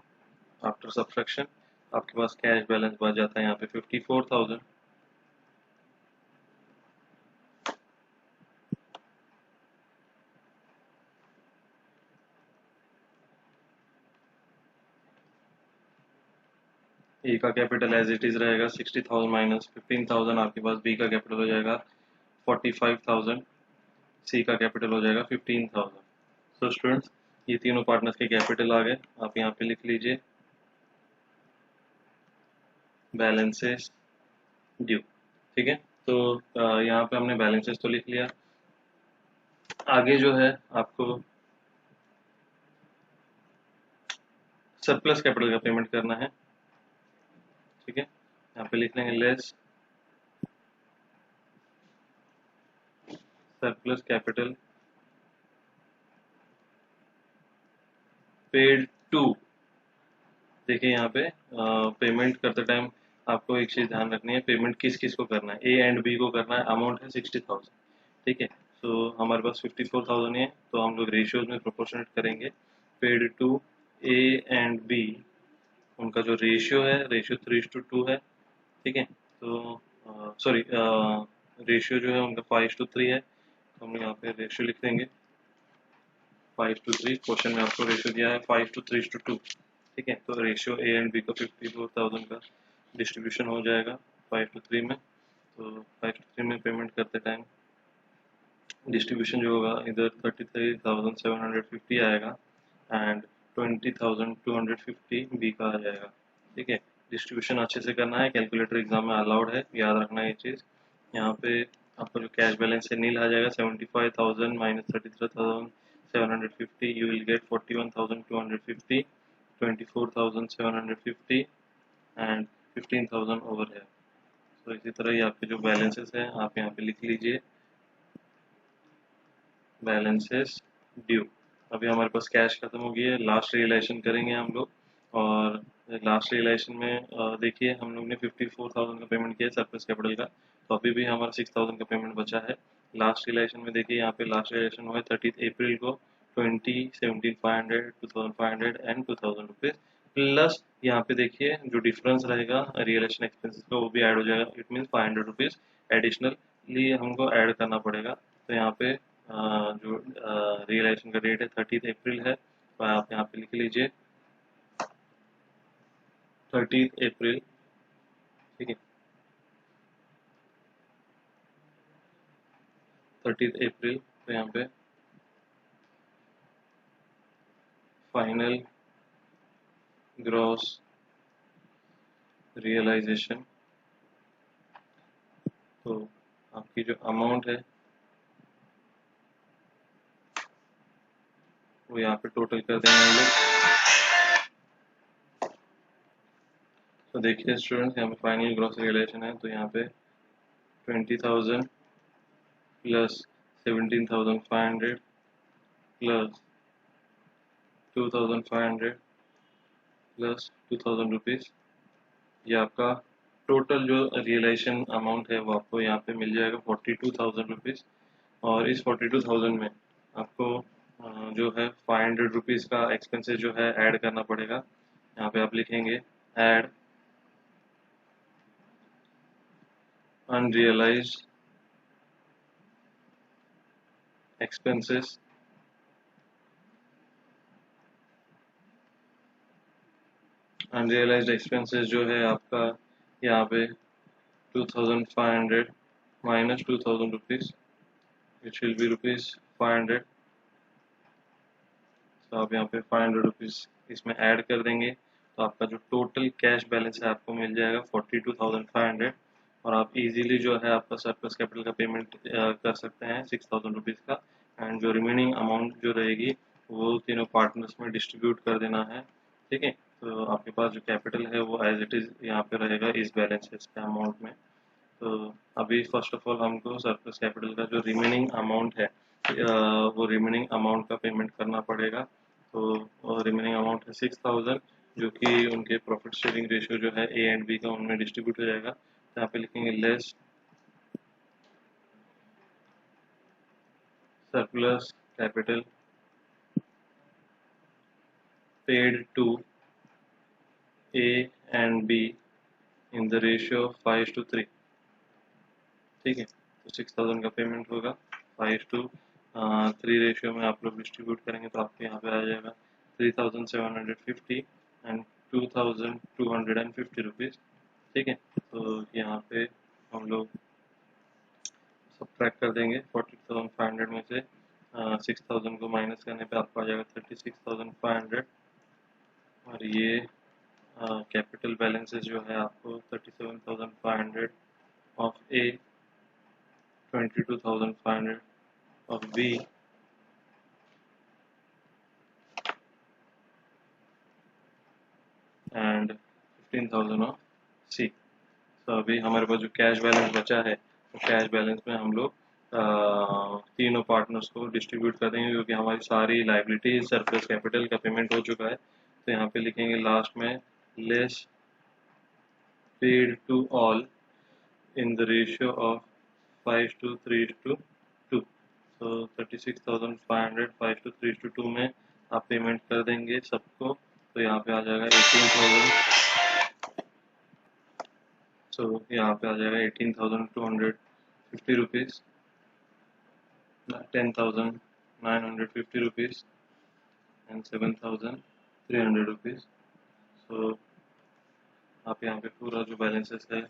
आफ्टर सब्सट्रैक्शन आपके पास कैश बैलेंस बच जाता है यहाँ पे 54,000। ए का कैपिटल एज इट इज रहेगा 60,000 माइनस 15,000, आपके पास बी का कैपिटल हो जाएगा 45,000, सी का कैपिटल हो जाएगा 15,000। सो स्टूडेंट्स ये तीनों पार्टनर्स के कैपिटल आ गए। आप यहाँ पे लिख लीजिए बैलेंसेस ड्यू। ठीक है, तो यहाँ पे हमने बैलेंसेस तो लिख लिया। आगे जो है आपको सरप्लस कैपिटल का पेमेंट करना है। ठीक है, यहाँ पे लिख लेंगे less surplus capital paid to. देखिए यहाँ पे पेमेंट करते टाइम आपको एक चीज ध्यान रखनी है, पेमेंट किस किस को करना है, ए एंड बी को करना है। अमाउंट है 60,000। ठीक है, तो हमारे पास 54,000 है तो हम लोग रेशियोज में प्रोपोर्शनेट करेंगे। Paid to A and B उनका जो रेशियो है रेशियो 3:2 है। ठीक है, तो सॉरी रेशियो जो है उनका 5:3 है। तो हम यहाँ पे रेशियो लिख देंगे 5:3। क्वेश्चन में आपको रेशियो दिया है 5:3:2। ठीक है, तो रेशियो ए एंड बी का 54,000 का डिस्ट्रीब्यूशन हो जाएगा 5:3 में। तो 5:3 में पेमेंट करते टाइम डिस्ट्रीब्यूशन जो होगा इधर 33,750 आएगा एंड 20,250 बी का आ जाएगा। ठीक है, डिस्ट्रीब्यूशन अच्छे से करना है, कैलकुलेटर एग्जाम में अलाउड है, याद रखना ये चीज़। यहाँ पे आपका जो कैश बैलेंस है नील आ जाएगा, 75,000 minus 33,750, you will get 41,250, 24,750 and 15,000 over है। तो इसी तरह ही आपके जो बैलेंसेस हैं आप यहाँ पे लिख लीजिए, बैलेंसेस ड्यू। अभी हमारे पास कैश खत्म हो गई है, लास्ट रियलाइजेशन करेंगे हम लोग। और लास्ट रियलाइजेशन में देखिए हम लोग ने 54,000 का पेमेंट किया है सरप्लस कैपिटल का, तो अभी भी हमारा 6,000 का पेमेंट बचा है। लास्ट रियलाइजेशन में देखिए यहाँ पे लास्ट रियलाइजेशन हुआ है 30 अप्रैल को 20, 17,500, 2,500 एंड 2,000 रुपीज़, प्लस यहाँ पे देखिए जो डिफरेंस रहेगा रियलाइजेशन एक्सपेंसेस का वो भी ऐड हो जाएगा। इट मीन्स 500 रुपीज़ एडिशनली हमको ऐड करना पड़ेगा। तो यहाँ पे जो रियलाइजेशन का डेट है 30 अप्रैल है, तो आप यहाँ पे लिख लीजिए 30 अप्रैल, ठीक है, 30 अप्रैल। तो यहाँ पे फाइनल ग्रॉस रियलाइजेशन, तो आपकी जो अमाउंट है वो यहाँ पे टोटल कर देंगे हम लोग। तो देखिए स्टूडेंट्स, यहाँ पे फाइनल ग्रॉस रियलाइजेशन है, तो यहाँ पे 20,000 प्लस 17,500 प्लस 2,500 प्लस 2,000 रुपीज़, ये आपका टोटल जो रियलाइजेशन अमाउंट है वो आपको यहाँ पे मिल जाएगा 42,000 रुपीज़। और इस 42,000 में आपको जो है 500 रुपीज़ का एक्सपेंसेस जो है ऐड करना पड़ेगा। यहाँ पे आप लिखेंगे add unrealised expenses unrealised expenses जो है आपका यहाँ पे 2,500 minus 2,000 rupees, which will be rupees 500। तो आप यहाँ पे 500 रुपीज़ इसमें ऐड कर देंगे, तो आपका जो टोटल कैश बैलेंस है आपको मिल जाएगा 42,500। और आप इजीली जो है आपका सरप्लस कैपिटल का पेमेंट कर सकते हैं 6,000 रुपीज़ का। एंड जो रिमेनिंग अमाउंट जो रहेगी वो तीनों पार्टनर्स में डिस्ट्रीब्यूट कर देना है, ठीक है। तो आपके पास जो कैपिटल है वो एज इट इज़ यहाँ पे रहेगा इस बैलेंसेस के अमाउंट में। तो अभी फर्स्ट ऑफ ऑल हमको सरप्लस कैपिटल का जो रिमेनिंग अमाउंट है वो रिमेनिंग अमाउंट का पेमेंट करना पड़ेगा। तो रिमेनिंग अमाउंट है 6,000, जो कि उनके प्रॉफिट शेयरिंग रेशियो जो है ए एंड बी का उनमें डिस्ट्रीब्यूट हो जाएगा। तो यहाँ पे लिखेंगे less surplus capital paid to A and B in the ratio of 5:3, ठीक है। तो 6,000 का पेमेंट होगा 5:3 रेशियो में आप लोग डिस्ट्रीब्यूट करेंगे, तो आपको यहाँ पे आ जाएगा 3,750 एंड 2,250 रुपीज़, ठीक है। तो यहाँ पे हम लोग सब्ट्रैक्ट कर देंगे 42,500 में से 6,000 को माइनस करने पे आपको आ जाएगा 36,500। और ये कैपिटल बैलेंसेस जो है आपको 37,500 of A, 22,500 of B and 15,000 of C। तो अभी हमारे पास जो कैश बैलेंस बचा है तो कैश बैलेंस में हम लोग तीनों पार्टनर्स को डिस्ट्रीब्यूट कर देंगे, क्योंकि हमारी सारी लाइबिलिटी सरप्लस कैपिटल का पेमेंट हो चुका है। तो यहाँ पे लिखेंगे लास्ट में less paid to all in the ratio of 5:3:2। तो 36,500 5:3:2 में आप पेमेंट कर देंगे सबको, तो यहाँ पे आ जाएगा 18,000। तो यहाँ पे आ जाएगा 18,250 रुपीज़, 10,950 रुपीज़ एंड 7,300 रुपीज़। सो आप यहाँ पे पूरा जो बैलेंसेस है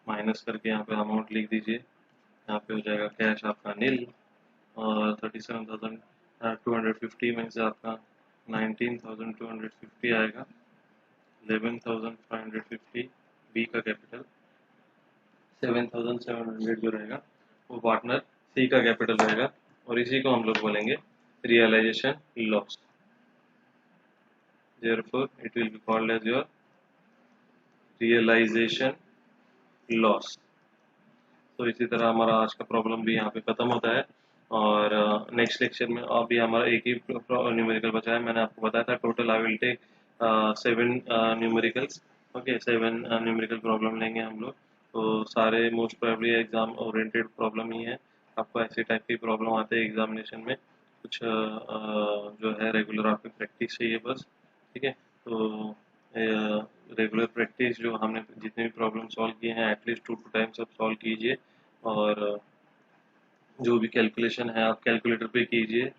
माइनस करके यहाँ पे अमाउंट लिख दीजिए। यहाँ पे हो जाएगा कैश आपका नील, और 37,250 में से आपका 19,250 आएगा। 11,550 बी का कैपिटल, 7,700 जो रहेगा वो पार्टनर सी का कैपिटल रहेगा, और इसी को हम लोग बोलेंगे realisation loss. Therefore it will be called as your realization loss। तो इसी तरह हमारा आज का प्रॉब्लम भी यहाँ पे खत्म होता है, और नेक्स्ट लेक्चर में अभी हमारा एक ही न्यूमेरिकल बचा है। मैंने आपको बताया था total I will take 7 numericals. Okay, 7 numerical problem लेंगे हम लोग। तो सारे most probably exam oriented problem ही है। आपको ऐसे टाइप की प्रॉब्लम आते हैं एग्जामिनेशन में, कुछ जो है रेगुलर आपकी प्रैक्टिस चाहिए बस। ठीक है, तो रेगुलर प्रैक्टिस जो हमने जितने भी प्रॉब्लम सॉल्व किए हैं एटलीस्ट 2 टाइम्स आप सॉल्व कीजिए, और जो भी कैलकुलेशन है आप कैलकुलेटर पे कीजिए,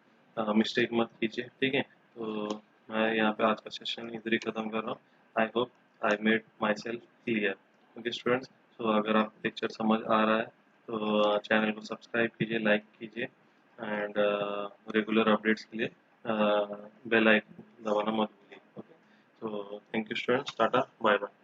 मिस्टेक मत कीजिए। ठीक है, तो मैं यहाँ पे आज का सेशन इधर ही ख़त्म कर रहा हूँ। I hope I made my self clear. Okay students, तो अगर आप लेक्चर समझ आ रहा है तो चैनल को सब्सक्राइब कीजिए, लाइक कीजिए, एंड रेगुलर अपडेट्स के लिए बेल आइकन दबाना मत भूलिए। ओके, तो thank you students, tata bye bye.